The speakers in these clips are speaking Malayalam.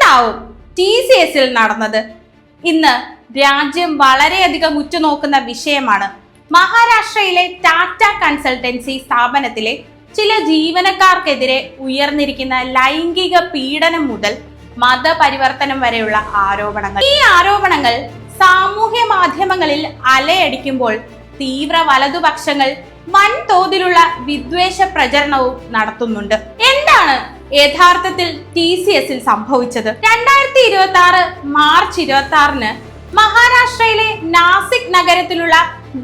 എന്താവും TCSൽ നടന്നത്? ഇന്ന് രാജ്യം വളരെയധികം ഉറ്റുനോക്കുന്ന വിഷയമാണ്. മഹാരാഷ്ട്രയിലെ ടാറ്റ കൺസൾട്ടൻസി സ്ഥാപനത്തിലെ ചില ജീവനക്കാർക്കെതിരെ ഉയർന്നിരിക്കുന്ന ലൈംഗിക പീഡനം മുതൽ മതപരിവർത്തനം വരെയുള്ള ആരോപണങ്ങൾ. ഈ ആരോപണങ്ങൾ സാമൂഹ്യ മാധ്യമങ്ങളിൽ അലയടിക്കുമ്പോൾ തീവ്ര വലതുപക്ഷങ്ങൾ വൻതോതിലുള്ള വിദ്വേഷ പ്രചരണവും നടത്തുന്നുണ്ട്. എന്താണ് യഥാർത്ഥത്തിൽ TCSൽ സംഭവിച്ചത്? 2026 മാർച്ച് 26 മഹാരാഷ്ട്രയിലെ നാസിക് നഗരത്തിലുള്ള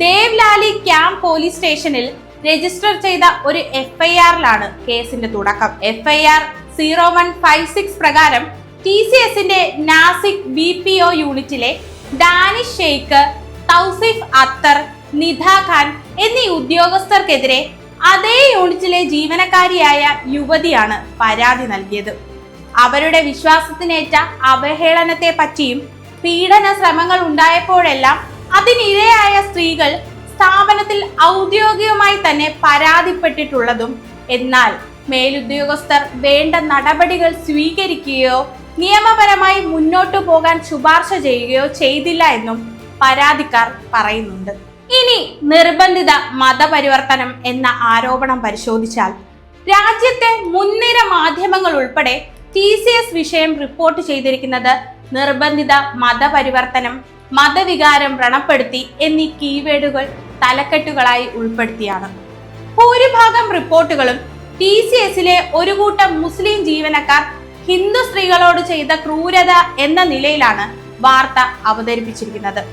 ദേവ്ലാലി ക്യാമ്പ് പോലീസ് സ്റ്റേഷനിൽ രജിസ്റ്റർ ചെയ്ത ഒരു FIRലാണ് കേസിന്റെ തുടക്കം. FIR 0156 പ്രകാരം TCSന്റെ നാസിക് BPO യൂണിറ്റിലെ ഡാനിഷ് ഷെയ്ഖ്, തൗസിഫ് അത്തർ, നിധ ഖാൻ എന്നീ ഉദ്യോഗസ്ഥർക്കെതിരെ അതേ യൂണിറ്റിലെ ജീവനക്കാരിയായ യുവതിയാണ് പരാതി നൽകിയത്. അവരുടെ വിശ്വാസത്തിനേറ്റ അവഹേളനത്തെ പറ്റിയും പീഡന ശ്രമങ്ങൾ ഉണ്ടായപ്പോഴെല്ലാം അതിനിരയായ സ്ത്രീകൾ സ്ഥാപനത്തിൽ ഔദ്യോഗികമായി തന്നെ പരാതിപ്പെട്ടിട്ടുള്ളതും എന്നാൽ മേലുദ്യോഗസ്ഥർ വേണ്ട നടപടികൾ സ്വീകരിക്കുകയോ നിയമപരമായി മുന്നോട്ടു പോകാൻ ശുപാർശ ചെയ്യുകയോ ചെയ്തില്ല എന്നും പരാതിക്കാർ പറയുന്നുണ്ട്. ഇനി നിർബന്ധിത മതപരിവർത്തനം എന്ന ആരോപണം പരിശോധിച്ചാൽ രാജ്യത്തെ മുൻനിര മാധ്യമങ്ങൾ ഉൾപ്പെടെ TCS വിഷയം റിപ്പോർട്ട് ചെയ്തിരിക്കുന്നത് നിർബന്ധിത മതപരിവർത്തനം, മതവികാരം വ്രണപ്പെടുത്തി എന്നീ കീവേഡുകൾ തലക്കെട്ടുകളായി ഉൾപ്പെടുത്തിയാണ്. ഭൂരിഭാഗം റിപ്പോർട്ടുകളും TCSലെ ഒരു കൂട്ടം മുസ്ലിം ജീവനക്കാർ ഹിന്ദു സ്ത്രീകളോട് ചെയ്ത ക്രൂരത എന്ന നിലയിലാണ് വാർത്ത അവതരിപ്പിച്ചിരിക്കുന്നത്.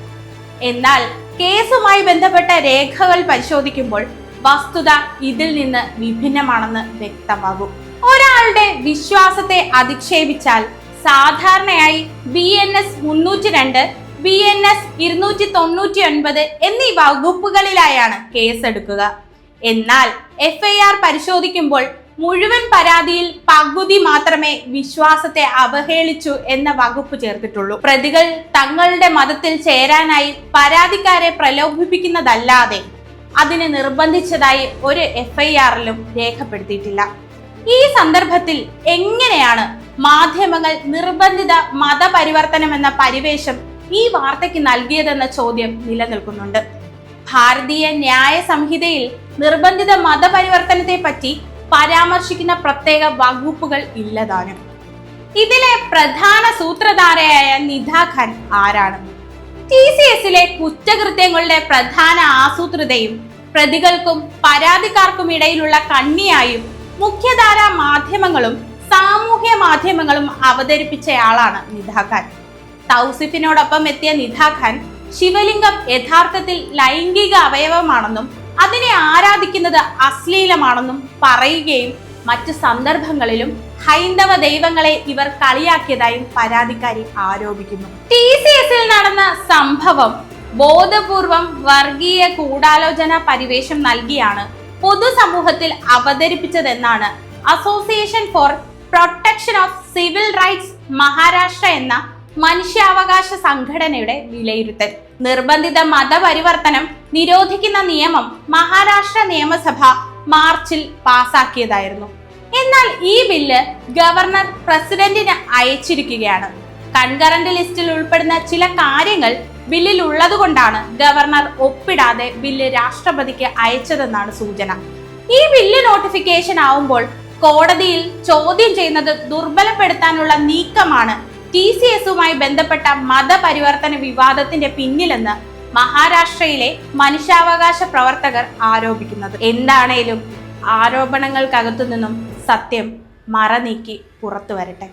എന്നാൽ കേസുമായി ബന്ധപ്പെട്ട രേഖകൾ പരിശോധിക്കുമ്പോൾ വസ്തുത ഇതിൽ നിന്ന് വിഭിന്നമാണെന്ന് വ്യക്തമാകും. ഒരാളുടെ വിശ്വാസത്തെ അധിക്ഷേപിച്ചാൽ സാധാരണയായി BNS 302, BNS 299 എന്നീ വകുപ്പുകളിലായാണ് കേസെടുക്കുക. എന്നാൽ FIR പരിശോധിക്കുമ്പോൾ മുഴുവൻ പരാതിയിൽ പകുതി മാത്രമേ വിശ്വാസത്തെ അവഹേളിച്ചു എന്ന വകുപ്പ് ചേർത്തിട്ടുള്ളൂ. പ്രതികൾ തങ്ങളുടെ മതത്തിൽ ചേരാനായി പരാതിക്കാരെ പ്രലോഭിപ്പിക്കുന്നതല്ലാതെ അതിനെ നിർബന്ധിച്ചതായി ഒരു FIRലും രേഖപ്പെടുത്തിയിട്ടില്ല. ഈ സന്ദർഭത്തിൽ എങ്ങനെയാണ് മാധ്യമങ്ങൾ നിർബന്ധിത മതപരിവർത്തനം എന്ന പരിവേഷം ഈ വാർത്തയ്ക്ക് നൽകിയതെന്ന ചോദ്യം നിലനിൽക്കുന്നുണ്ട്. ഭാരതീയ ന്യായ സംഹിതയിൽ നിർബന്ധിത മതപരിവർത്തനത്തെ പറ്റി പരാമർശിക്കുന്ന പ്രത്യേക വകുപ്പുകൾ ഇല്ലതാനും. ഇതിലെ പ്രധാന സൂത്രധാരയായ നിധ ഖാൻ ആരാണ്? TCSലെ കുറ്റകൃത്യങ്ങളുടെ പ്രധാന ആസൂത്രിതയും പ്രതികൾക്കും പരാതിക്കാർക്കും ഇടയിലുള്ള കണ്ണിയായും മുഖ്യധാരാ മാധ്യമങ്ങളും സാമൂഹ്യ മാധ്യമങ്ങളും അവതരിപ്പിച്ചയാളാണ് നിധ ഖാൻ. തൗസിഫിനോടൊപ്പം എത്തിയ നിധ ഖാൻ ശിവലിംഗം യഥാർത്ഥത്തിൽ ലൈംഗിക അവയവമാണെന്നും അതിനെ ആരാധിക്കുന്നത് അശ്ലീലമാണെന്നും പറയുകയും മറ്റു സന്ദർഭങ്ങളിലും ഹൈന്ദവ ദൈവങ്ങളെ ഇവർ കളിയാക്കിയതായും പരാതിക്കാരി ആരോപിക്കുന്നു. TCSൽ നടന്ന സംഭവം ബോധപൂർവം വർഗീയ ഗൂഢാലോചന പരിവേഷം നൽകിയാണ് പൊതുസമൂഹത്തിൽ അവതരിപ്പിച്ചതെന്നാണ് association for protection of civil rights Maharashtra എന്ന മനുഷ്യാവകാശ സംഘടനയുടെ വിലയിരുത്തൽ. നിർബന്ധിത മതപരിവർത്തനം നിരോധിക്കുന്ന നിയമം മഹാരാഷ്ട്ര നിയമസഭ മാർച്ചിൽ പാസാക്കിയതായിരുന്നു. എന്നാൽ ഈ ബില്ല് ഗവർണർ പ്രസിഡന്റിന് അയച്ചിരിക്കുകയാണ്. കൺകറന്റ് ലിസ്റ്റിൽ ഉൾപ്പെടുന്ന ചില കാര്യങ്ങൾ ബില്ലിൽ ഉള്ളതുകൊണ്ടാണ് ഗവർണർ ഒപ്പിടാതെ ബില്ല് രാഷ്ട്രപതിക്ക് അയച്ചതെന്നാണ് സൂചന. ഈ ബില്ല് നോട്ടിഫിക്കേഷൻ ആവുമ്പോൾ കോടതിയിൽ ചോദ്യം ചെയ്യുന്നത് ദുർബലപ്പെടുത്താനുള്ള നീക്കമാണ് TCSവുമായി ബന്ധപ്പെട്ട മതപരിവർത്തന വിവാദത്തിന്റെ പിന്നിലെന്ന് മഹാരാഷ്ട്രയിലെ മനുഷ്യാവകാശ പ്രവർത്തകർ ആരോപിക്കുന്നത്. എന്താണേലും ആരോപണങ്ങൾക്കകത്തു നിന്നും സത്യം മറനീക്കി പുറത്തു വരട്ടെ.